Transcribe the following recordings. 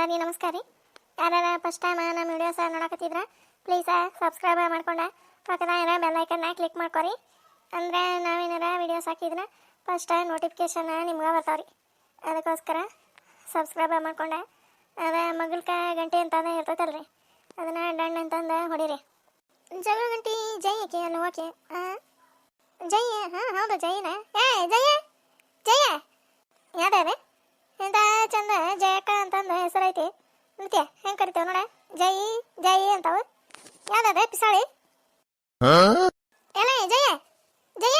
ಎಲ್ಲರಿಗೂ ನಮಸ್ಕಾರ ರೀ. ಯಾರ್ಯಾರ ಫಸ್ಟ್ ಟೈಮ್ ನಮ್ಮ ವಿಡಿಯೋಸ್ ನೋಡಕತ್ತಿದ್ರೆ ಪ್ಲೀಸ್ ಸಬ್ಸ್ಕ್ರೈಬ್ ಮಾಡ್ಕೊಂಡು ಪಕ್ಕದ ಬೆಲ್ ಐಕನ್ನ ಕ್ಲಿಕ್ ಮಾಡ್ಕೊರಿ. ಅಂದರೆ ನಾವೇನಾರ ವಿಡಿಯೋಸ್ ಹಾಕಿದ್ರೆ ಫಸ್ಟ್ ನೋಟಿಫಿಕೇಶನ್ ನಿಮ್ಗೆ ಬರ್ತಾವ್ರಿ. ಅದಕ್ಕೋಸ್ಕರ ಸಬ್ಸ್ಕ್ರೈಬ್ ಮಾಡ್ಕೊಂಡೆ ಅದೇ ಮಗಲ್ಕ ಗಂಟೆ ಅಂತಂದು ಇರ್ತೈತಲ್ರಿ, ಅದನ್ನು ಡಣ್ಣು ಅಂತಂದು ಹೊಡೀರಿ. ಜಗಳ ಗಂಟೆ ಜೈ ಆಕೆ ಅನ್ನು ಓಕೆ ಜೈ. ಹಾಂ ಹೌದು ಜೈನ. ಜಯ ಜಯ ಯಾವ್ದೇ ಎಂತ ಚಂದ ಜಯಕ್ಕ ಅಂತಂದು ಹೆಸರೈತಿ. ನೃತ್ಯ ಹೆಂಗೆ ಕರಿತೇವೆ ನೋಡ, ಜೈ ಜೈ ಅಂತಾವ. ಯಾವ್ದೇ ಪಿಸಾಳಿ ಎಲ್ಲ ಜಯ ಜಯ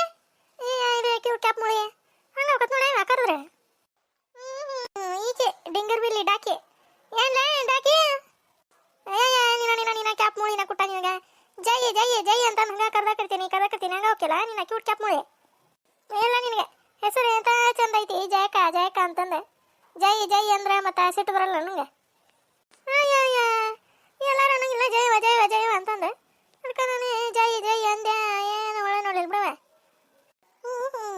ಇದು ಕ್ಯೂಟ್ ಕ್ಯಾಪ್ ಮುಳಿ ಹಂಗೆ ಹೋಗತ್ ನೋಡ ಕರೆದ್ರೆ. ಈಚೆ ಡಿಂಗರ್ ಬಿಲ್ಲಿ ಡಾಕಿ ಏನ್ಲ ಡಾಕಿ ನೀನ ಕ್ಯಾಪ್ ಮುಳಿನ ಕುಟ್ಟ ನಿನಗೆ ಜೈ ಜೈ ಜೈ ಅಂತ ಹಂಗೆ ಕರ್ದಾಕರ್ತೀನಿ ಹಂಗೆ ಹೋಗಿಲ್ಲ ನಿನ್ನ ಕ್ಯೂಟ್ ಕ್ಯಾಪ್ ಮುಳಿ ಎಲ್ಲ ನಿನಗೆ ಹೆಸರು ಎಂತ ಚಂದ ಐತಿ ಜಯಕ್ಕ ಜಯಕ್ಕ ಅಂತಂದೆ. ಜೈ ಜೈ ಅಂದ್ರೆ ಮತ್ತೆ ಸಿಟ್ಟು ಬರಲ್ಲ ನನಗೆ. ಎಲ್ಲಾರು ಅನ್ನಂಗಿಲ್ಲ ಜೈವ ಜೈವ ಜೈವ ಅಂತಂದೆ. ಅದಕ್ಕೆ ನಾನು ಜೈ ಜೈ ಅಂದೆ. ಏನು ಒಳ್ಳೆ ನೋಡಿಲ್ಲ ಬಿಡವ.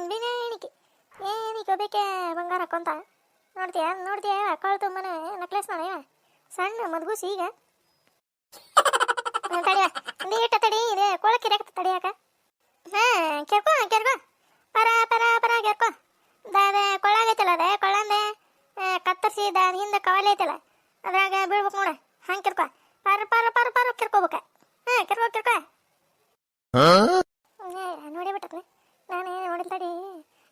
ಬಿರಿಯಾನಿಕೆ ಏನಕ್ಕೆ ಬೇಕೆ ಬಂಗಾರ ಹಾಕೊಂತ ನೋಡ್ತೀಯ ಕಳು ತುಂಬನ ನೆಕ್ಲೆಸ್ ನೋಡ ಸಣ್ಣ ಮದ್ಗೂಸಿ ಈಗ ತಡಿಯ ನೀಟ ತಡಿ ಇದೆ ಕೊಳಕ್ಕೆ ರೇಖ ತಡಿಯಾಕ. ಕೆರ್ಕೊ ಪರ ಪರ ಪರ ಕೆರ್ಕೊ ಕೊಳ್ಳಾಗೈತಲ್ಲ ಅದೇ ಕೊಳ್ಳಂದೆ ಕತ್ತರಿಸಿ ಹಿಂದೆ ಕವಲೆ ಐತಲ್ಲ ಅದ್ರಾಗ ಬೀಳ್ಬೇಕು ನೋಡ ಹಂಗೆ ಕೆರ್ಕೊ ಪರ ಪರ ಪರ ಪರ ಕೆರ್ಕೋಬೇಕ. ಕೆರ್ಕೊ ನೋಡಿ ಬಿಟ್ಟತ್ನೆ ನಾನು ನೋಡಿಲ್ ತಡಿ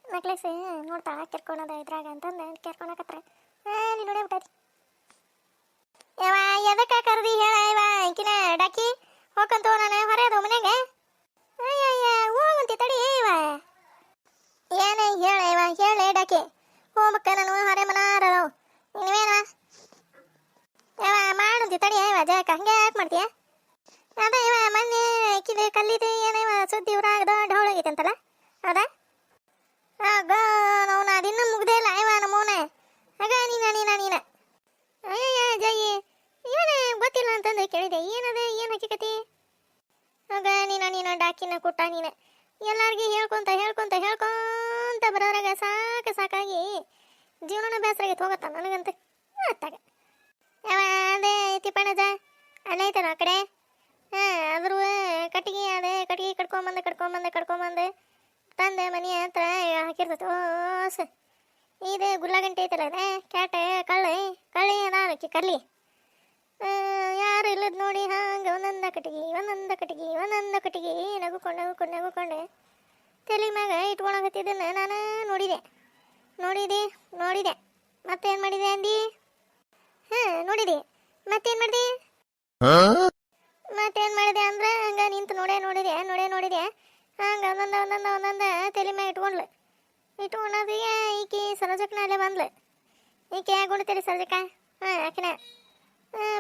ನೆಕ್ಲೆಸ್ ನೋಡ್ತಾ ಕೆರ್ಕೊಳದ ಇದ್ರಾಗ ಅಂತಂದು ಕೆರ್ಕೊಳಕತ್ರ ನೀನು ನೋಡಿ ಬಿಟ್ಟತಿ. ಯಾವ ಎದಕ್ಕೆ ಕರ್ದಿ ಹೇಳ ಇವ ಇಂಕಿನ ಡಾಕಿ ಹೋಗಂತ ನಾನು ಹೊರೆ ಅದು ಮನೆಗೆ ಹೋಗಂತಿ ತಡಿ ಇವ ಏನೇ ಹೇಳ ಇವ ಹೇಳ ಡಾಕಿ ಹೋಮಕ್ಕ ನಾನು ಹೊರೆ ಮನಾರದವು ನೀವೇನ ಯಾವ ಮಾಡಂತಿ ತಡಿ ಇವ ಜಾಕ ಹಂಗೆ ಯಾಕೆ ಮಾಡ್ತೀಯ? ಅದ ಇವ ಮೊನ್ನೆ ಕಿದೆ ಕಲ್ಲಿದೆ ಏನ ಇವ ಸುದ್ದಿ ಊರಾಗ ದೊಡ್ಡ ಹೋಳಗೈತೆ ಅಂತಲ್ಲ ಹೌದಾ? ಆಗ ನಾವು ಅದಿನ್ನೂ ಮುಗ್ದೇ ಇಲ್ಲ ಇವ ನಮ್ಮವನ ಆಗ ನೀನ ಅಯ್ಯ ಜೈ ಇವನೇ ಗೊತ್ತಿಲ್ಲ ಅಂತಂದು ಕೇಳಿದೆ. ಏನದ ಏನು ಹಕ್ಕಿಕತಿ? ಆಗ ನೀನ ಡಾಕಿನ ಕುಟ್ಟ ನೀನ ಎಲ್ಲಾರ್ಗಿ ಹೇಳ್ಕೊಂತ ಬರೋದ್ರಾಗ ಸಾಕಾಗಿ ಜೀವನ ಬೇಸರಾಗೈತೆ ಹೋಗತ್ತ ನನಗಂತ ಅತ್ತಾಗ. ಯಾವ ಅದೇ ತಿಪ್ಪಣ್ಣಜ ಅಲ್ಲೇ ಐತಲ್ಲ ಆ ಕಡೆ ಅದ್ರ ಕಟ್ಟಿಗೆ ಕಟ್ಕೊಂಬಂದು ತಂದೆ ಮನೆ ಹತ್ರ ಹಾಕಿರ್ತೈತೆ. ಓಸ ಇದು ಗುಲ್ಲಾಗಂಟೆ ಐತಲ್ಲ ಅದೇ ಕ್ಯಾಟ ಕಳ್ಳಿ ಅದಾಳಕ್ಕಿ ಕರ್ಲಿ ಯಾರು ಇಲ್ಲದ ನೋಡಿ ಹಂಗೆ ಒಂದೊಂದ ಕಟ್ಟಿಗೆ ನಗುಕೊಂಡು ತಲೆ ಮ್ಯಾಗ ಇಟ್ಕೊಳಕತ್ತಿದ್ದನ್ನು ನಾನು ನೋಡಿದೆ ಮತ್ತೇನು ಮಾಡಿದೆ ಅಂದಿ? ನೋಡಿದೆ ಮತ್ತೇನು ಮಾಡಿದೆ ಅಂದ್ರೆ ಹಂಗೆ ನಿಂತು ನೋಡಿದೆ ಹಂಗೆ ಒಂದೊಂದ ತಲೆ ಮ್ಯಾಗ ಇಟ್ಕೊಂಡೋದಿಗೆ ಈಕಿ ಸರೋಜಕ್ಕನ ಅಲ್ಲೇ ಬಂದ್ಲು. ಈಕೆ ಗುಣತೇರಿ ಸರೋಜಕ್ಕ ಆಕಿನ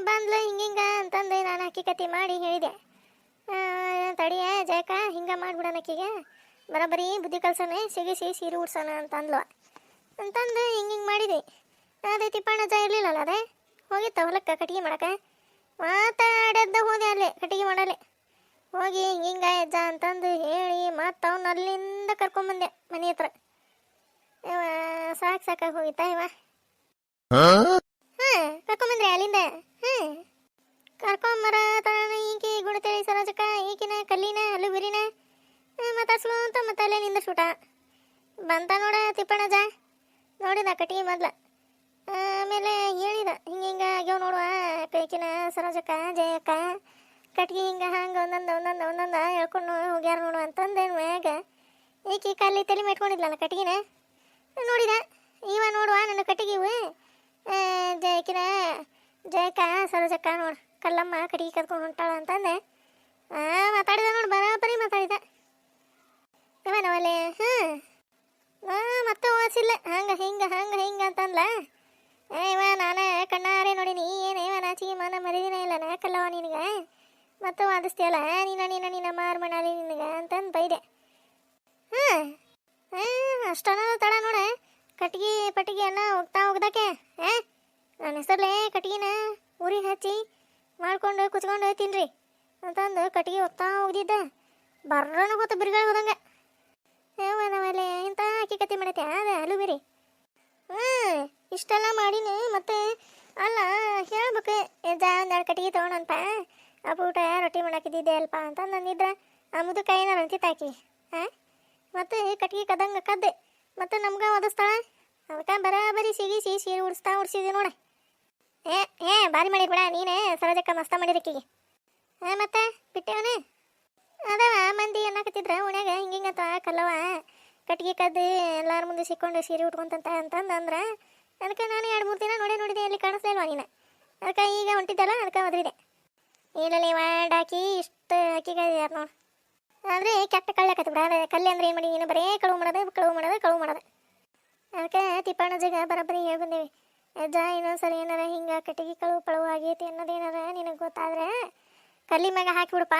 ಬಂದ್ಲು ಹಿಂಗ ಅಂತಂದು ನಾನು ಅಕ್ಕಿ ಕತ್ತಿ ಮಾಡಿ ಹೇಳಿದೆ. ತಡಿಯ ಜಯಕ ಹಿಂಗೆ ಮಾಡ್ಬಿಡೋಣ ಅಕ್ಕಿಗೆ ಬರೋಬ್ಬರಿ ಬುದ್ಧಿ ಕಲ್ಸೋಣ ಸಿಗಿಸಿ ಸೀರೆ ಉಡ್ಸೋಣ ಅಂತಂದು ಹಿಂಗೆ ಮಾಡಿದೆ. ಅದೇ ತಿಪ್ಪಣ್ಣ ಇರಲಿಲ್ಲಲ್ಲ ಅದೇ ಹೋಗಿತ್ತ ಹೊಲಕ್ಕೆ ಕಟ್ಟಿಗೆ ಮಾಡಕ್ಕೆ ಮಾತಾಡದ್ದ ಹೋದೆ ಅಲ್ಲೇ ಕಟ್ಟಿಗೆ ಮಾಡಲೆ ಹೋಗಿ ಹಿಂಗ ಅಜ್ಜ ಅಂತಂದು ಹೇಳಿ ಮತ್ತು ಅವನು ಅಲ್ಲಿಂದ ಕರ್ಕೊಂಬಂದೆ ಮನೆ ಹತ್ರ. ಸಾಕಾಗಿ ಹೋಗಿತ್ತಾ ಇವ ಕರ್ಕೊಂಬಂದ್ರೆ ಅಲ್ಲಿಂದ ಕರ್ಕೊಂಬರ ತಾನು ಈಕಿ ಗುಣತೇಳಿ ಸರೋಜಕ್ಕ ಈಕಿನ ಕಲ್ಲಿನ ಅಲ್ಲು ಬಿರಿನ ಮಾತಾಡ್ಸ್ಲು ಅಂತ ಮತ್ತೆ ಅಲ್ಲೇ ನಿಂದ ಶೂಟ ಬಂತ ನೋಡ ತಿಪ್ಪಣ್ಣಜ ನೋಡಿದ ಕಟ್ಟಿಗೆ ಮೊದ್ಲ. ಆಮೇಲೆ ಹೇಳಿದ ಹಿಂಗ ಆಗ್ಯಾವ ನೋಡುವ ಈಕಿನ ಸರೋಜಕ್ಕ ಜಯಕ್ಕ ಕಟ್ಗೆ ಹಂಗೆ ಒಂದೊಂದು ಹೇಳ್ಕೊಂಡು ಹೋಗ್ಯಾರ ನೋಡು ಅಂತಂದೆ. ಮ್ಯಾಗ ಈಕಿ ಕಲ್ಲಿ ತಲೆ ಮೆಟ್ಕೊಂಡಿದ್ಲಲ್ಲ ಕಟ್ಟಿಗೆನ ನೋಡಿದ ಇವ ನೋಡುವ ನನ್ನ ಕಟ್ಟಿಗೆವು ಜಯಕ್ಕ ಸರೋಜಕ್ಕ ನೋಡು ಕಲ್ಲಮ್ಮ ಕಟ್ಟಿಗೆ ಕರ್ಕೊಂಡು ಹೊಂಟಾಳ ಅಂತಂದೆ. ಮಾತಾಡಿದ ನೋಡು ಬರಾಬರಿ ಮಾತಾಡಿದ ಇವ ನಾವಲ್ಲೇ ಮತ್ತೆ ಓದಿಸಿಲ್ಲ ಹಿಂಗೆ ಅಂತಂದ್ಲ. ಇವ ನಾನು ಕಣ್ಣಾರೆ ನೋಡಿನಿ ಏನೇವ ನಾಚಿಗೆ ಮಾನ ಮರಿದಿನ ಇಲ್ಲ ನಾಕಲ್ಲವ ನಿನಗೆ ಮತ್ತು ವಾದಿಸ್ತೀಯಲ್ಲ ನೀನ ಮಾರ್ಮಣಾಲಿ ನಿನಗೆ ಅಂತಂದು ಬೈದೆ. ಅಷ್ಟನ್ನ ತಡ ನೋಡ ಪಟ್ಟಿಗೆ ಅನ್ನ ಹೋಗ್ದಾಕೆ ನನ್ನ ಹೆಸರ್ಲೆ ಕಟ್ಟಿಗೆನ ಊರಿಗೆ ಹಚ್ಚಿ ಮಾಡ್ಕೊಂಡು ಕುಚ್ಕೊಂಡು ತಿನ್ರಿ ಅಂತಂದು ಕಟ್ಟಿಗೆ ಹೋಗ್ದಿದ್ದ ಬರ್ರನ ಹೋತ ಬಿರುಗಳು ಹೋದಂಗೆ ನಾವಲ್ಲೇ ಇಂಥ ಅಕ್ಕಿ ಕತ್ತಿ ಮಾಡೈತೆ ಅದ ಅಲು ಬೇರೆ ಇಷ್ಟೆಲ್ಲ ಮಾಡಿನಿ ಮತ್ತೆ ಅಲ್ಲ ಹೇಳ್ಬೇಕು ಒಂದೆರಡು ಕಟ್ಟಿಗೆ ತೊಗೊಂಡಂತ ಆ ಊಟ ರೊಟ್ಟಿ ಮಾಡಾಕಿದ್ದಿದ್ದೆ ಅಲ್ಪ ಅಂತ ನಂದಿದ್ರ ಆ ಮುದುಕ ಏನಾರ ಅಂತಿತ್ತಾಕಿ ಹಾಂ ಮತ್ತು ಕಟ್ಟಿಗೆ ಕದಂಗೆ ಕದ್ದೆ ಮತ್ತು ನಮ್ಗೆ ಒದಸ್ತಾಳ ಅದಕ್ಕೆ ಬರಾಬರಿ ಸಿಗಿಸಿ ಸೀರೆ ಉಡ್ಸಿದ್ವಿ ನೋಡ ಭಾರಿ ಮಾಡಿ ಬಿಡ ನೀನೇ ಸರೋಜಕ್ಕ ಮಸ್ತ ಮಾಡಿರಕ್ಕಿಗೆ ಮತ್ತೆ ಬಿಟ್ಟೇವನೇ ಅದವ ಮಂದಿ ಅನ್ನಕತ್ತಿದ್ರ ಓಣ್ಯಾಗ ಹಿಂಗಿಂಗಂತ ಕಲ್ಲವ ಕಟ್ಟಿಗೆ ಕದ್ದು ಎಲ್ಲಾರ ಮುಂದೆ ಸಿಕ್ಕೊಂಡು ಸೀರೆ ಉಟ್ಕೊಂತಂತ ಅಂತಂದ್ರೆ ಅದಕ್ಕೆ ನಾನು 2-3 ದಿನ ನೋಡಿದೆ ಅಲ್ಲಿ ಕಾಣಿಸ್ಲಿಲ್ವಾ ನೀನು ಅದಕ್ಕೆ ಈಗ ಹೊಂಟಿದ್ದಲ್ಲ ಅದಕ್ಕೆ ಮದುವೆ ಇಲ್ಲಲ್ಲಿ ಹಾಕಿ ಇಷ್ಟು ಅಕ್ಕಿಗೆ ಯಾರು ನೋಡಿ ಆದರೆ ಕೆಟ್ಟ ಕಳ್ಳಾಕತ್ತಿ ಬಿಡ ಅದೇ ಕಲ್ಲಿ ಅಂದ್ರೆ ಏನು ಮಾಡಿ ನೀನು ಬರೇ ಕಳುವು ಮಾಡೋದು ಅದಕ್ಕೆ ತಿಪ್ಪಣ್ಣಜಿಗ ಬರೋಬ್ಬರಿ ಹೇಳಿ ಬಂದೇವಿ ಅಜ್ಜ ಇನ್ನೊಂದ್ಸರಿ ಏನಾರ ಹಿಂಗೆ ಕಟ್ಟಿಗೆ ಕಳುವು ಆಗೈತಿ ಅನ್ನೋದೇನಾರ ನಿನಗೆ ಗೊತ್ತಾದ್ರೆ ಕಲ್ಲಿ ಮ್ಯಾಗ ಹಾಕಿಬಿಡಪ್ಪ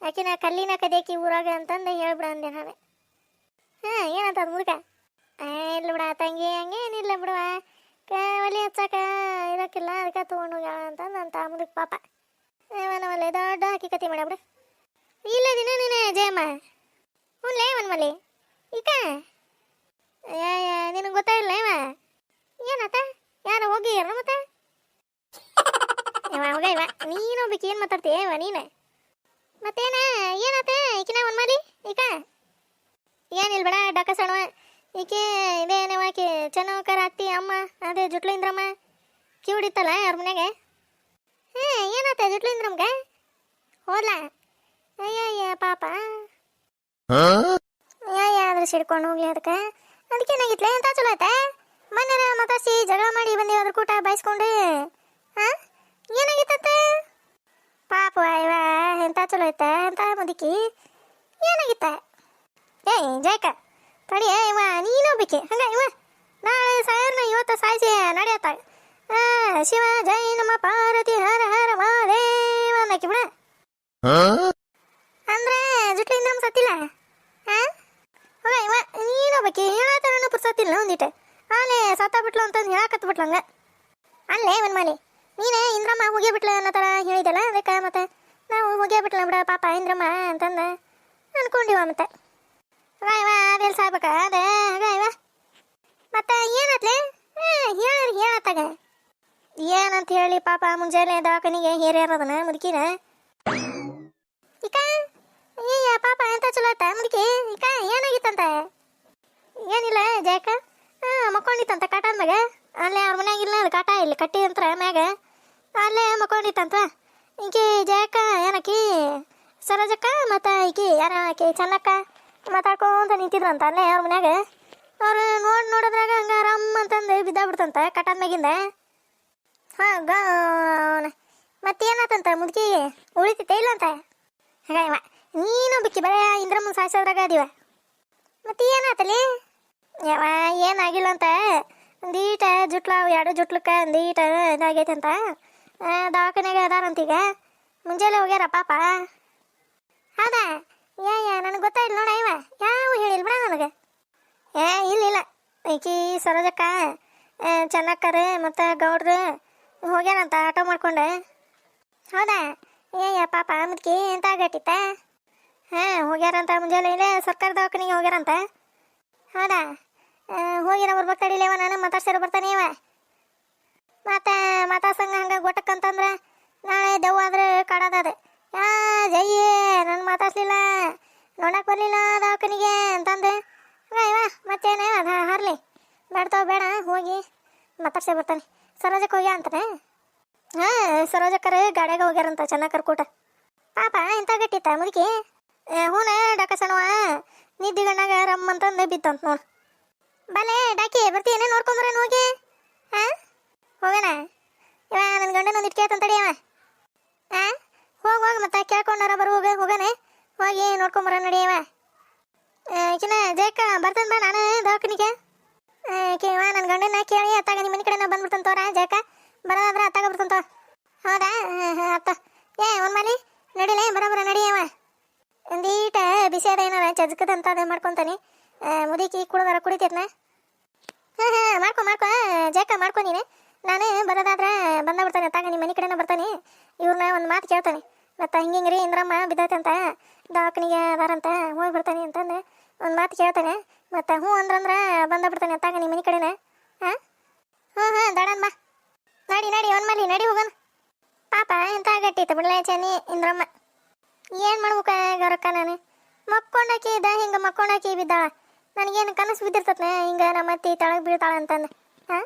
ಆಕಿನ ಕಲ್ಲಿನ ಕದೇಕಿ ಊರಾಗ ಅಂತಂದು ಹೇಳ್ಬಿಡ ಅಂದೆ ನಾನು ಏನಂತ ಅದು ಮುದುಕ ಇಲ್ಲ ಬಿಡ ತಂಗಿ ಹಂಗೇನಿಲ್ಲ ಬಿಡುವ ಒಲೆ ಹಚ್ಚಾಕ ಇರೋಕ್ಕಿಲ್ಲ ಅದಕ್ಕೆ ತೊಗೊಂಡು ಹೋಗ್ಯಾಳ ಅಂತಂದಂತ ಮುದುಕ ಪಾಪ ಒಲೆ ದೊಡ್ಡ ಹಾಕಿ ಕತಿ ಮಾಡ್ಯಾಬಿಡು ಇಲ್ಲ ದಿನ ನೀನು ಜಯಮ್ಮ ಹ್ಞೂಲೇ ಮಲೆ ಈಗ ನಿನಗೆ ಗೊತ್ತಾಗಿಲ್ಲ ಏನಾತ ಯಾರು ಹೋಗಿರ ಮತ್ತೆ ಹೋಗಯ್ಯವ ನೀನು ಹೋಗ್ಬೇಕು ಏನು ಮಾತಾಡ್ತೀಯವ ನೀನು ಮತ್ತೇನ ಏನಾತ ಈಕಿನ ಮಲೆ ಈಗ ಏನಿಲ್ಲ ಬೇಡ ಡಾಕಸಣವ ಈಕೆ ಇದೇನವಾಕಿ ಚೆನ್ನವಕರ ಅತ್ತಿ ಅಮ್ಮ ಅದೇ ಜುಟ್ಲಿಂದ್ರಮ್ಮ ಕಿವಿಡಿತ್ತಲ್ಲ ಅವ್ರ ಮನೆಗೆ ಏನಾತ ಜುಟ್ಲಿಂದ್ರಮ್ಗೆ ಹೋದ್ಲ ಅಯ್ಯ ಪಾಪ ಆದ್ರೆ ಸಿಡ್ಕೊಂಡು ಹೋಗ್ಲಿ ಅದಕ್ಕೇನಾಗಿತ್ಲೆ ಎಂತ ಚಲೋ ಆಯ್ತಾ ಮನೆಯ ಮಾತಾಡ್ಸಿ ಜಗಳ ಮಾಡಿ ಬಂದೇವು ಅದ್ರ ಕೂಟ ಬಾಯಿಸ್ಕೊಂಡು ಏನಾಗಿತ್ತ ಪಾಪ ಇವ ಎಂತ ಚಲೋ ಐತ ಎಂತ ಮುದುಕಿ ಏನಾಗಿತ್ತ ಜಯಕ ತಡಿ ಇವ ನೀನು ಬೇಕೆ ಹಂಗ ಇವ ನಾಳೆ ಸಾಯರ್ನ ಇವತ್ತು ಸಾಯಿಸಿ ನಡೆಯತ್ತ ಶಿವ ಜೈ ನಮ್ಮ ಪಾರ್ವತಿ ಹರ ಹರ ಮಹಾದೇವ ಅನ್ನಕಿ ಬಿಡ ಅಂದ್ರೆ ಜುಟ್ಲಿಂದ ಸತ್ತಿಲ್ಲ ಹೋಗ ಇವ ನೀನು ಬೇಕೆ ಹೇಳತ್ತಾರನು ಪುರ್ಸತ್ತಿಲ್ಲ ಒಂದಿಟ್ಟು ಆಲೆ ಸತ್ತ ಬಿಟ್ಲು ಅಂತಂದು ಹೇಳಕತ್ ಬಿಟ್ಲಂಗ ಅಲ್ಲೇ ಮನೆ ನೀನೇ ಇಂದ್ರಮ್ಮ ಹೋಗೇ ಬಿಟ್ಲ ಅನ್ನೋ ಥರ ಹೇಳಿದಲ್ಲ ಅದಕ್ಕೆ ಮತ್ತೆ ನಾವು ಹೋಗೇ ಬಿಟ್ಲ ಬಿಡ ಪಾಪ ಇಂದ್ರಮ್ಮ ಅಂತಂದ ಅನ್ಕೊಂಡಿವ ಮತ್ತೆ ಇವ ಅದೆಲ್ಲಿ ಸಾಯ್ಬೇಕ ಅದೇ ಇವ ಮತ್ತೆ ಏನತ್ಲೆ ಹೇಳತ್ತಾಗ ಏನಂತ ಹೇಳಿ ಪಾಪ ಮುಂಜಾನೆ ದವಾಖಾನಿಗೆ ಹೇರ್ಯಾರದನ ಮುದುಕಿನ ಈಕ ಅಯ್ಯ ಪಾಪ ಎಂತ ಚಲೋ ಆಯ್ತಾ ಮುದುಕಿ ಈಕ ಏನಾಗಿತ್ತಂತ ಏನಿಲ್ಲ ಜಯಕ ಮಕ್ಕೊಂಡಿತ್ತಂತ ಕಾಟ ಮ್ಯಾಗ ಅಲ್ಲೇ ಅವ್ರ ಮನ್ಯಾಗಿಲ್ಲ ಅದು ಕಾಟ ಇಲ್ಲಿ ಕಟ್ಟಿ ಅಂತ್ರ ಮ್ಯಾಗ ಅಲ್ಲೇ ಮಕ್ಕೊಂಡಿತ್ತಂತ ಈಕಿ ಜಯಕ್ಕ ಏನಕ್ಕಿ ಸರೋಜಕ್ಕ ಮತ್ತು ಈಕಿ ಯಾರ ಆಕಿ ಚೆನ್ನಕ್ಕ ಮಾತಾಡ್ಕೊಂತ ನಿಂತಿದ್ರಂತ ಅಲ್ಲೇ ಅವ್ರ ಮನ್ಯಾಗ ಅವ್ರು ನೋಡಿದ್ರಾಗ ಹಂಗೆ ರಮ್ಮ ಅಂತಂದು ಬಿದ್ದಾಗ್ಬಿಡ್ತಂತ ಕಟದ ಮ್ಯಾಗಿಂದ ಮತ್ತೇನಾತಂತ ಮುದುಕಿ ಉಳಿತೈತೆ ಇಲ್ಲ ಅಂತ ಹಾಗ ನೀನು ಬಿಕ್ಕಿ ಬರೀ ಇಂದ್ರಮ್ಮನ ಸಾಯಿಸೋದ್ರಾಗ ಅದೀವ ಮತ್ತೆ ಏನಾತಲ್ಲಿ ಏನಾಗಿಲ್ಲ ಅಂತ ಒಂದೀಟ ಜುಟ್ಲಾವು 2 ಜುಟ್ಲಕ್ಕ ಒಂದೀಟ ಇದಾಗೈತೆ ಅಂತ ದವಾಖಾನೆಗೆ ಅದಾರಂತೀಗ ಮುಂಜಾನೆ ಹೋಗ್ಯಾರ ಪಾಪ ಹೌದಾ ನನಗೆ ಗೊತ್ತಾಯಿಲ್ಲ ನೋಡ ಇವ ಯಾವ ಹೇಳಿಲ್ಲ ಬಿಡ ನನಗೆ ಇಲ್ಲ ಈಕಿ ಸರೋಜಕ್ಕ ಚೆನ್ನಕ್ಕರು ಮತ್ತು ಗೌಡ್ರು ಹೋಗ್ಯಾರಂತ ಆಟೋ ಮಾಡ್ಕೊಂಡು ಹೌದಾ ಪಾಪ ಮುದುಕಿ ಎಂತ ಆಗಟ್ಟಿತ್ತ ಹೋಗ್ಯಾರಂತ ಮುಂಜಾನೆ ಇಲ್ಲೇ ಸರ್ಕಾರ ದವಾಖಾನೆಗೆ ಹೋಗ್ಯಾರಂತ ಹೌದಾ ಹೋಗಿನ ಬರ್ಬೇಕು ತಡಿಲೇವ ನಾನು ಮಾತಾಡ್ಸಿರ ಬರ್ತಾನೆ ಇವ ಮತ್ತು ಮಾತಾಡ್ಸಂಗ ಹಂಗೆ ಗೊಟ್ಟಕ್ಕಂತಂದ್ರೆ ನಾಳೆ ದೆವ್ವ ಆದ್ರೆ ಕಾಡೋದದು ಜಯ್ಯೇ ನಾನು ಮಾತಾಡ್ಸ್ಲಿಲ್ಲ ನೋಡಕ್ಕೆ ಬರಲಿಲ್ಲ ದವಾಖಾನಿಗೆ ಅಂತಂದು ಇವ ಮತ್ತೇನೇ ಅದು ಹರ್ಲಿ ಬೇಡ್ತಾವ ಬೇಡ ಹೋಗಿ ಮಾತಾಡ್ಸೇ ಬರ್ತಾನೆ ಸರೋಜಕ್ಕೆ ಹೋಗ್ಯಾ ಅಂತಾನೆ ಸರೋಜಕ್ಕರು ಗಾಡಿಯಾಗ ಹೋಗ್ಯಾರಂತ ಚೆನ್ನಾಗಿ ಕರ್ಕೂಟ ಪಾಪ ಎಂತ ಗಟ್ಟಿತ್ತ ಮುದುಕಿ ಹೂನ ಡಾಕಸಣವ ನಿದ್ದಿಗಣ್ಣಾಗ ರಮ್ಮ ಅಂತಂದು ಬಿತ್ತಂತ ನೋಡು ಬಲೆ ಡಾಕಿ ಬರ್ತೀಯನೇ ನೋಡ್ಕೊಂಬರೇನು ಹೋಗಿ ಹೋಗೋಣ ಇವ ನನ್ನ ಗಂಡನ ಒಂದು ಇಟ್ಕೇತಂತ ತಡಿಯವ ಹೋಗಿ ಮತ್ತೆ ಕೇಳ್ಕೊಂಡಾರ ಹೋಗೋಣ ಹೋಗಿ ನೋಡ್ಕೊಂಬರ ನಡಿಯವ ಈಕಿನ ಜಯಕ್ಕ ಬರ್ತಾನೆ ಬಾ ನಾನು ದವಾಖಾನಿಗೆ ಇವ ನನ್ನ ಗಂಡನ ಕೇಳಿ ಅತ್ತಾಗ ನಿಮ್ಮ ಮನೆ ಕಡೆ ನಾ ಬಂದ್ಬಿಡ್ತಂತವ್ರ ಜಯಕ್ಕ ಬರೋದಾದ್ರೆ ಅತ್ತಾಗ ಬಿಡ್ತಂತ ಹೌದಾ ಅತ್ತ ಒಂದು ಮನೆ ನಡಿಲೇ ಬರೋಬರ ನಡಿಯವ ಒಂದೀಟ ಬಿಸಿಯಾದ ಏನಾರ ಚಜ್ಕದಂತ ಅದು ಮಾಡ್ಕೊತಾನೆ ಮುದುಕಿ ಕುಡಿದಾರ ಕುಡಿತೈತ್ನ ಮಾಡ್ಕೊ ಜಯಕ್ಕ ಮಾಡ್ಕೊ ನೀನು ನಾನು ಬರೋದಾದ್ರೆ ಬಂದ್ಬಿಡ್ತಾನೆ ಅತ್ತಾಗ ನಿಮ್ಮ ಮನೆ ಕಡೆನ ಬರ್ತಾನೆ ಇವ್ರನ್ನ ಒಂದು ಮಾತು ಕೇಳ್ತಾನೆ ಮತ್ತು ಹಿಂಗಿಂಗ್ರಿ ಇಂದ್ರಮ್ಮ ಬಿದ್ದೈತಂತ ದವಾಖಾನಿಗೆ ಅದಾರಂತ ಹೋಗಿ ಬರ್ತಾನೆ ಅಂತಂದು ಒಂದು ಮಾತು ಕೇಳ್ತಾನೆ ಮತ್ತು ಹ್ಞೂ ಅಂದ್ರಂದ್ರೆ ಬಂದ್ಬಿಡ್ತಾನೆ ಅತ್ತಾಗ ನಿಮ್ಮ ಮನೆ ಕಡೆನ ಹಾಂ ದಡನ್ ಬಾ ನಡಿ ನಡಿ ಮಲ್ಲಿ ನಡಿ ಹೋಗೋಣ. ಪಾಪ ಎಂತ ಗಟ್ಟಿತ್ತು ಬಿಡ್ಲೆ ಚೆನ್ನಿ ಇಂದ್ರಮ್ಮ. ಏನು ಮಾಡ್ಬೇಕ ಗೌರಕ್ಕ ನಾನು ಮಕ್ಕೊಂಡಾಕಿ ಇದ್ದ ಹಿಂಗೆ ಮಕ್ಕೊಂಡಾಕಿ ಬಿದ್ದಾಳ. ನನಗೇನು ಕನಸು ಬಿದ್ದಿರ್ತತೆ ಹಿಂಗೆ ನಮ್ಮ ಅತ್ತಿ ತಳಗೆ ಬೀಳ್ತಾಳ ಅಂತಂದು. ಹಾಂ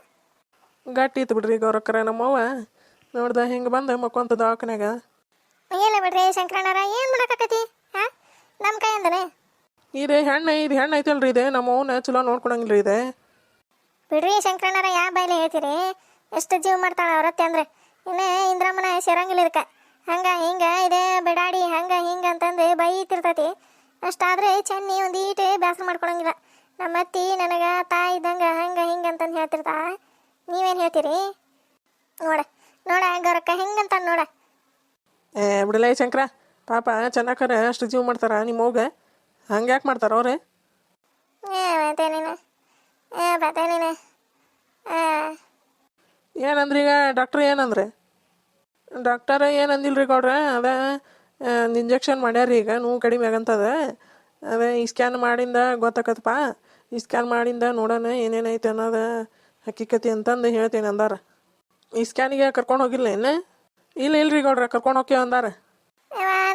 ಗಟ್ಟಿ ಇತ್ತು ಬಿಡ್ರಿ ಗೌರಕ್ಕರ. ನಮ್ಮವ್ವ ನೋಡ್ದ ಹಿಂಗೆ ಬಂದ ಮಕ್ಕೊಂತ ದವಾಖಾನ್ಯಾಗ. ಇಲ್ಲ ಬಿಡ್ರಿ ಶಂಕರಣ್ಣರ, ಏನು ಮಾಡಕತ್ತಿ? ಹಾಂ ನಮ್ಮ ಕೈ ಅಂದನೆ ಇದು ಹೆಣ್ಣು ಐತಲ್ರಿ ಇದೆ. ನಮ್ಮವ್ವನ ಚಲೋ ನೋಡ್ಕೊಳಂಗಿಲ್ರಿ ಇದೆ. ಬಿಡ್ರಿ ಶಂಕರಣ್ಣರ, ಯಾವ ಬಾಯಿಲೆ ಹೇಳ್ತೀರಿ? ಎಷ್ಟು ಜೀವ ಮಾಡ್ತಾಳ ಅವ್ರತ್ತೆ ಅಂದ್ರೆ. ಇನ್ನು ಇಂದ್ರಮ್ಮನ ಸೇರಂಗಿಲ್ಲ ಇದಕ್ಕೆ. ಹಂಗೆ ಹಿಂಗೆ ಇದೆ ಬಿಡಾಡಿ ಹಂಗೆ ಹಿಂಗೆ ಅಂತಂದು ಬೈತಿರ್ತೈತಿ. ಅಷ್ಟಾದರೆ ಚೆನ್ನಿ ಒಂದು ಈಟೆ ಬೇಸರ ಮಾಡ್ಕೊಳಂಗಿಲ್ಲ. ನಮ್ಮ ಅತ್ತಿ ನನಗೆ ತಾಯಿ ಇದ್ದಂಗೆ ಹಂಗೆ ಹಿಂಗೆ ಅಂತಂದು ಹೇಳ್ತಿರ್ತಾ. ನೀವೇನು ಹೇಳ್ತೀರಿ? ನೋಡ ಗೌರಕ್ಕ ಹೆಂಗಂತ ನೋಡ. ಬಿಡಲ್ಲ ಶಂಕರ, ಪಾಪ ಚೆನ್ನಾಕರ ಅಷ್ಟು ಜೀವ ಮಾಡ್ತಾರ ನಿಮ್ಮವ್ಗ. ಹಂಗೆ ಯಾಕೆ ಮಾಡ್ತಾರ ಅವ್ರೆ? ಬತ್ತೇನೇನು ಏನಂದ್ರಿ ಈಗ ಡಾಕ್ಟ್ರ್? ಏನಂದ್ರೆ ಡಾಕ್ಟರ್ ಏನಂದಿಲ್ರಿ ಗೌಡ್ರ? ಅದ ಇಂಜೆಕ್ಷನ್ ಮಾಡ್ಯಾರ ಈಗ ನೋವು ಕಡಿಮೆ ಆಗಂತದ. ಅದೇ ಈ ಸ್ಕ್ಯಾನ್ ಮಾಡಿಂದ ಗೊತ್ತಾಕತ್ತಪ್ಪ. ಈ ಸ್ಕ್ಯಾನ್ ಮಾಡಿಂದ ನೋಡೋಣ ಏನೇನೈತೆ ಅನ್ನೋದು ಹಕ್ಕಿಕತಿ ಅಂತಂದು ಹೇಳ್ತೀನಿ ಅಂದಾರ. ಈ ಸ್ಕ್ಯಾನಿಗೆ ಕರ್ಕೊಂಡು ಹೋಗಿಲ್ಲ ಏನು? ಇಲ್ರಿ ಗೌಡ್ರ, ಕರ್ಕೊಂಡು ಹೋಗ್ಯವ ಅಂದಾರ.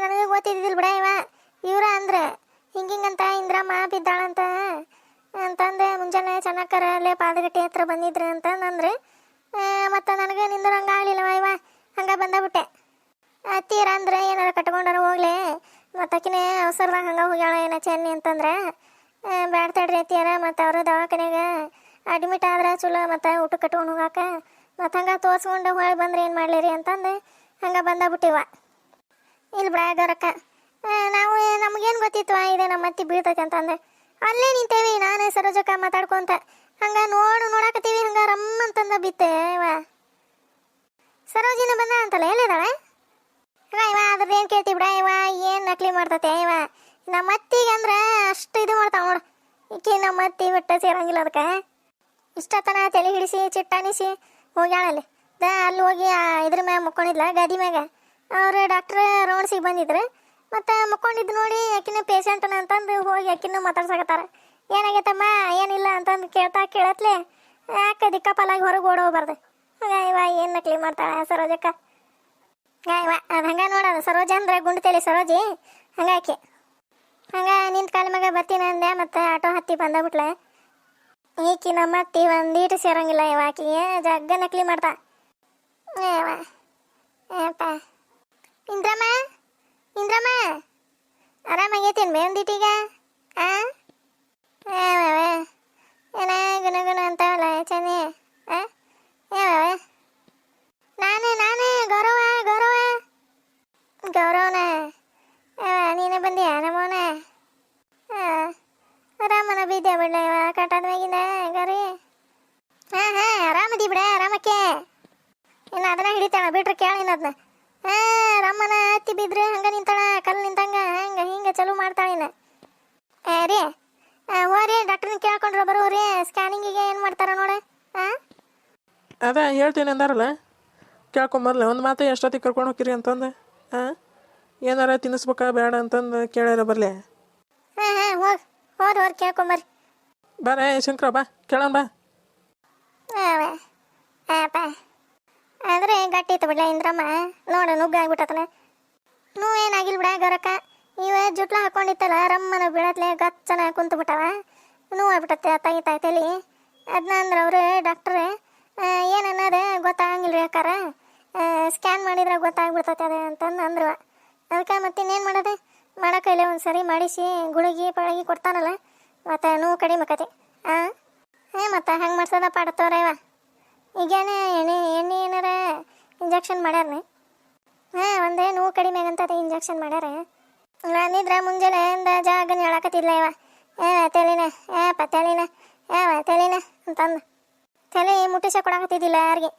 ನನಗೆ ಗೊತ್ತಿದ್ದಿಲ್ಲ ಬಿಡ. ಇವ್ರ ಅಂದ್ರೆ ಹಿಂಗಿಂಗಂತ ಇಂದ್ರಮ್ಮ ಬಿದ್ದಾಳಂತ ಅಂತಂದು ಮುಂಜಾನೆ ಚೆನ್ನಾಕರ ಅಲ್ಲೇ ಪಾದಗಟ್ಟಿ ಹತ್ರ ಬಂದಿದ್ರು ಅಂತಂದ್ರೆ ಮತ್ತು ನನಗೆ ನಿಂದ್ರಂಗೆ ಆಗಲಿಲ್ಲವ ಹಂಗೆ ಬಂದಬಿಟ್ಟೆ. ತೀರ ಅಂದ್ರೆ ಏನಾರ ಕಟ್ಕೊಂಡಾರ ಹೋಗ್ಲಿ, ಮತ್ತು ಆಕಿನೇ ಅವಸರದಾಗ ಹಂಗೆ ಹೋಗ್ಯಾಳ ಏನೋ ಚೆನ್ನಿ ಅಂತಂದ್ರೆ ಬ್ಯಾಡ ತಡ್ರಿ ತೀರ. ಮತ್ತು ಅವರು ದವಾಖಾನೆಗ ಅಡ್ಮಿಟ್ ಆದ್ರೆ ಚಲೋ, ಮತ್ತು ಊಟ ಕಟ್ಕೊಂಡು ಹೋಗಾಕ. ಮತ್ತು ಹಂಗೆ ತೋರಿಸ್ಕೊಂಡು ಹೊಳೆ ಬಂದ್ರೆ ಏನು ಮಾಡಲಿರಿ ಅಂತಂದು ಹಂಗೆ ಬಂದಬಿಟ್ಟಿವ. ಇಲ್ಲಿ ಬಿಡ ಗೌರಕ್ಕ, ನಾವು ನಮಗೇನು ಗೊತ್ತಿತ್ತು ಇದೆ ನಮ್ಮ ಅತ್ತಿ ಬೀಳ್ತೈತೆ ಅಂತಂದ್ರೆ. ಅಲ್ಲೇ ನಿಂತೇವಿ ನಾನು ಸರೋಜಕ್ಕ ಮಾತಾಡ್ಕೊಂತ. ಹಂಗೆ ನೋಡಾಕತ್ತೀವಿ. ಹಂಗೆ ರಮ್ಮ ಅಂತಂದ ಬಿತ್ತೆ ಸರೋಜಿನ ಬಂದ ಅಂತಲ್ಲ. ಎಲ್ಲಿದ್ದಾಳೆ ಅದ್ರದ್ದು ಏನು ಕೇಳ್ತಿ ಬಿಡ. ಏನು ನಕಲಿ ಮಾಡ್ತತೆ ನಮ್ಮ ಅತ್ತಿಗೆ ಅಂದ್ರೆ ಅಷ್ಟು ಇದು ಮಾಡ್ತಾವ ನೋಡು. ಈಕಿ ನಮ್ಮ ಅತ್ತಿ ಬಿಟ್ಟು ಸೇರಂಗಿಲ್ಲ. ಅದಕ್ಕೆ ಇಷ್ಟತನ ತಲೆ ಹಿಡಿಸಿ ಚಿಟ್ಟಾನಿಸಿ ಹೋಗ್ಯಾಳಲ್ಲಿ. ಅಲ್ಲಿ ಹೋಗಿ ಇದ್ರ ಮ್ಯಾಗ ಮುಕ್ಕೊಂಡಿದ್ಲ ಗದಿ ಮ್ಯಾಗ. ಅವರು ಡಾಕ್ಟ್ರ್ ರೌಂಡ್ಸಿಗೆ ಬಂದಿದ್ರು. ಮತ್ತು ಮುಕ್ಕೊಂಡಿದ್ದು ನೋಡಿ ಆಕಿನ ಪೇಷಂಟನ ಅಂತಂದು ಹೋಗಿ ಆಕಿನ ಮಾತಾಡ್ಸಕತ್ತಾರ. ಏನಾಗೈತಮ್ಮ ಏನಿಲ್ಲ ಅಂತಂದು ಕೇಳತ್ಲೆ ಯಾಕೆ ದಿಕ್ಕಪ್ಪಲಾಗಿ ಹೊರಗೆ ಓಡೋಗ್ಬಾರ್ದು. ಏನು ನಕಲಿ ಮಾಡ್ತಾಳೆ ಸರೋಜಕ್ಕ. ಅದು ಹಂಗೆ ನೋಡೋದು. ಸರೋಜ ಅಂದ್ರೆ ಗುಂಡು ತಲೆ ಸರೋಜಿ. ಹಂಗಾಕಿ ಹಂಗೆ ನಿಂತ ಕಾಲ ಮ್ಯಾಗ ಬರ್ತೀನಿ ಅಂದೆ. ಮತ್ತು ಆಟೋ ಹತ್ತಿ ಬಂದಬಿಟ್ಲೆ. ಈಕಿ ನಮ್ಮ ಅತ್ತಿ ಒಂದೀಟು ಸೇರಂಗಿಲ್ಲ. ಆಕಿಗೆ ಜಗ್ಗ ನಕಲಿ ಮಾಡ್ತಾ. ಇಂದ್ರಮ್ಮ ಆರಾಮಾಗೈತೇನು ಬೇಂದಿಟ್ಟೀಗ? ಏನ ಗುಣ ಅಂತವಲ್ಲ ಚೆನ್ನಿ. ನಾನೇ ಗೌರವನ ನೀನೇ ಬಂದಿಯ ನಮ್ಮವನ? ಆರಾಮನ ಬಿದ್ದೆ ಬಿಡ್ಲ ಕಟ್ಟದ ಮ್ಯಾಗಿಂದ ಗೌರಿ? ಹಾಂ ಆರಾಮದಿ ಬಿಡ. ಆರಾಮಕ್ಕೆ ಇನ್ನು ಅದನ್ನ ಹಿಡಿತಾಳ ಬಿಟ್ರೆ ಕೇಳಿನ ಅದನ್ನ. ರಮ್ಮನ ಹತ್ತಿ ಬಿದ್ರೆ ಹಂಗೆ ನಿಂತಾಳ ಕಲ್ಲು ನಿಂತಂಗ ಹಿಂಗೆ ಚಲೋ ಮಾಡ್ತಾಳಿನ. ರೀ ಹೋರಿ ಡಾಕ್ಟ್ರನ್ನ ಕೇಳ್ಕೊಂಡ್ರೆ ಬರೋರಿ. ಸ್ಕ್ಯಾನಿಂಗಿಗೆ ಏನು ಮಾಡ್ತಾರ ನೋಡ. ಅದೇ ಹೇಳ್ತೀನಿ ಅಂದಾರಲ್ಲ, ಕೇಳ್ಕೊಂಬರ್ಲ ಒಂದು ಮಾತು. ಎಷ್ಟೊತ್ತಿಗೆ ಕರ್ಕೊಂಡು ಹೋಗಿರಿ ಅಂತಂದು ಏನಾರ ತಿನ್ನಿಸ್ಬೇಕಾ ಬೇಡ ಅಂತಂದು ಕೇಳ್ಯಾರ ಬರಲಿ. ಹೋರಿ ಕೇಳ್ಕೊಂಬರ್ರಿ. ಬಾರೇ ಶಂಕರ, ಬಾ ಕೇಳೋಣ ಬಾ. ಆದರೆ ಗಟ್ಟಿತ್ತು ಬಿಡ್ಲ ಇಂದ್ರಮ್ಮ. ನೋಡು ನುಗ್ಗಾಗ್ಬಿಟ್ಟತನ. ಏನಾಗಿಲ್ಲ ಬಿಡ ಗೌರಕ್ಕ. ಜುಟ್ಲ ಹಾಕೊಂಡಿತ್ತಲ್ಲ ರಮ್ಮನ ಬೀಳತ್ಲೆ ಗಚ್ಚನ ಕುಂತು ಬಿಟ್ಟವ. ಆಗ್ಬಿಟ್ಟತ್ತೆ ತಾಯಿ ತಲೆ. ಅದನ್ನ ಅಂದ್ರೆ ಅವರು ಡಾಕ್ಟ್ರ್ ಏನನ್ನೋದು ಗೊತ್ತಾಗಂಗಿಲ್ಲ ರೀ ಅಕ್ಕಾರ. ಸ್ಕ್ಯಾನ್ ಮಾಡಿದ್ರೆ ಗೊತ್ತಾಗ್ಬಿಡ್ತೈತೆ ಅದು ಅಂತಂದು ಅಂದ್ರು. ಅದಕ್ಕೆ ಮತ್ತಿನ್ನೇನು ಮಾಡೋದು? ಮಾಡೋಕೈಲೆ ಒಂದು ಸರಿ ಮಾಡಿಸಿ ಗುಳಿಗೆ ಪಳಗಿ ಕೊಡ್ತಾನಲ್ಲ, ಮತ್ತು ನೋವು ಕಡಿಮೆ ಆಕತಿ. ಮತ್ತು ಹಂಗೆ ಮಾಡ್ಸೋದ ಪಾಡತ್ತವ್ರವ. ಈಗೇನೆ ಎಣ್ಣೆ ಏನಾರ ಇಂಜೆಕ್ಷನ್ ಮಾಡ್ಯಾರ. ಒಂದೇ ನೋವು ಕಡಿಮೆ ಆಗಂತದೆ ಇಂಜೆಕ್ಷನ್ ಮಾಡ್ಯಾರ. ನಾನಿದ್ರೆ ಮುಂಜಾನೆ ಜಾಗನ ಹೇಳಕತ್ತಿದ್ಲ ತಲೆನ ತಲೆನ ಅಂತಂದು ತಲೆ ಮುಟ್ಟಿಸ ಕೊಡಕತ್ತಿದ್ದಿಲ್ಲ ಯಾರಿಗೆ.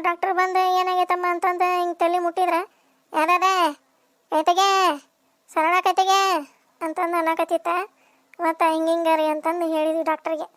ಡಾಕ್ಟರ್ ಬಂದು ಏನಾಗೈತಮ್ಮ ಅಂತಂದು ಹಿಂಗೆ ತಲೆ ಮುಟ್ಟಿದ್ರೆ ಯಾರದೇ ಕೈತೆಗೆ ಸರಳ ಕೈತೆಗೆ ಅಂತಂದು ಅನ್ನಕತ್ತಿತ್ತ. ಮತ್ತು ಹಿಂಗೆ ರೀ ಅಂತಂದು ಹೇಳಿದ್ವಿ ಡಾಕ್ಟ್ರಿಗೆ.